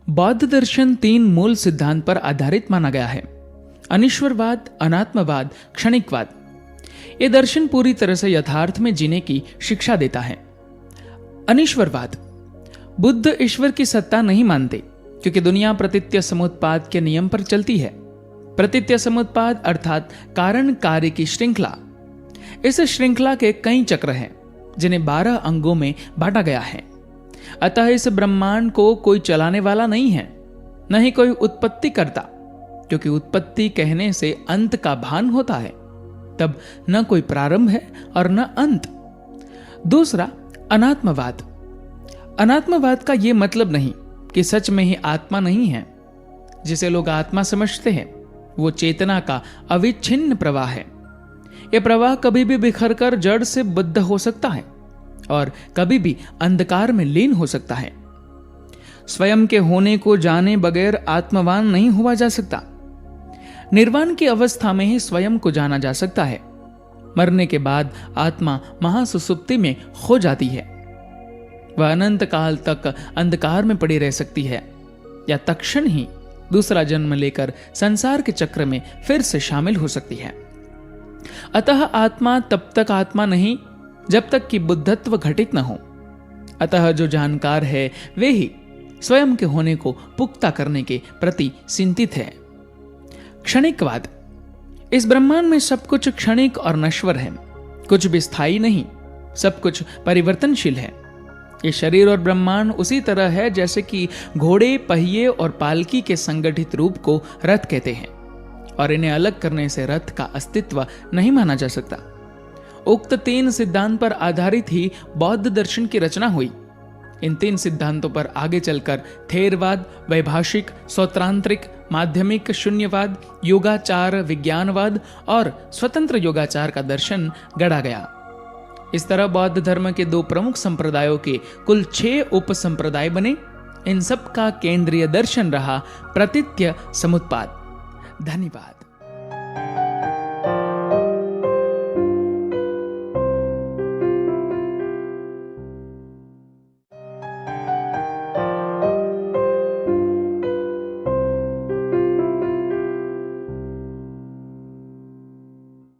बौद्ध दर्शन 3 मूल सिद्धांत पर आधारित माना गया है: अनीश्वरवाद, अनात्मवाद, क्षणिकवाद। यह दर्शन पूरी तरह से यथार्थ में जीने की शिक्षा देता है। अनीश्वरवाद: बुद्ध ईश्वर की सत्ता नहीं मानते क्योंकि दुनिया प्रतीत्य समुत्पाद के नियम पर चलती है। प्रतीत्य समुत्पाद अर्थात कारण कार्य की श्रृंखला। इस श्रृंखला के कई चक्र हैं जिन्हें 12 अंगों में बांटा गया है। अतः इस ब्रह्मांड को कोई चलाने वाला नहीं है, न ही कोई उत्पत्ति करता, क्योंकि उत्पत्ति कहने से अंत का भान होता है। तब न कोई प्रारंभ है और न अंत। दूसरा, अनात्मवाद। अनात्मवाद का यह मतलब नहीं कि सच में ही आत्मा नहीं है। जिसे लोग आत्मा समझते हैं वो चेतना का अविच्छिन्न प्रवाह है। यह प्रवाह कभी भी बिखरकर जड़ से बद्ध हो सकता है और कभी भी अंधकार में लीन हो सकता है। स्वयं के होने को जाने बगैर आत्मवान नहीं हुआ जा सकता। निर्वाण की अवस्था में ही स्वयं को जाना जा सकता है। मरने के बाद आत्मा महासुसुप्ति में खो जाती है। वह अनंत काल तक अंधकार में पड़ी रह सकती है या तत्क्षण ही दूसरा जन्म लेकर संसार के चक्र में फिर से शामिल हो सकती है। अतः आत्मा तब तक आत्मा नहीं जब तक कि बुद्धत्व घटित न हो। अतः जो जानकार है वे ही स्वयं के होने को पुख्ता करने के प्रति चिंतित है। क्षणिकवाद: इस ब्रह्मांड में सब कुछ क्षणिक और नश्वर है। कुछ भी स्थायी नहीं, सब कुछ परिवर्तनशील है। ये शरीर और ब्रह्मांड उसी तरह है जैसे कि घोड़े, पहिए और पालकी के संगठित रूप को रथ कहते हैं, और इन्हें अलग करने से रथ का अस्तित्व नहीं माना जा सकता। उक्त 3 सिद्धांत पर आधारित ही बौद्ध दर्शन की रचना हुई। इन 3 सिद्धांतों पर आगे चलकर थेरवाद, वैभाषिक, स्वतंत्रिक, माध्यमिक, शून्यवाद, योगाचार, विज्ञानवाद और स्वतंत्र योगाचार का दर्शन गढ़ा गया। इस तरह बौद्ध धर्म के 2 प्रमुख संप्रदायों के कुल 6 उप संप्रदाय बने। इन सब का केंद्रीय दर्शन रहा प्रतीत्य समुत्पाद। धन्यवाद।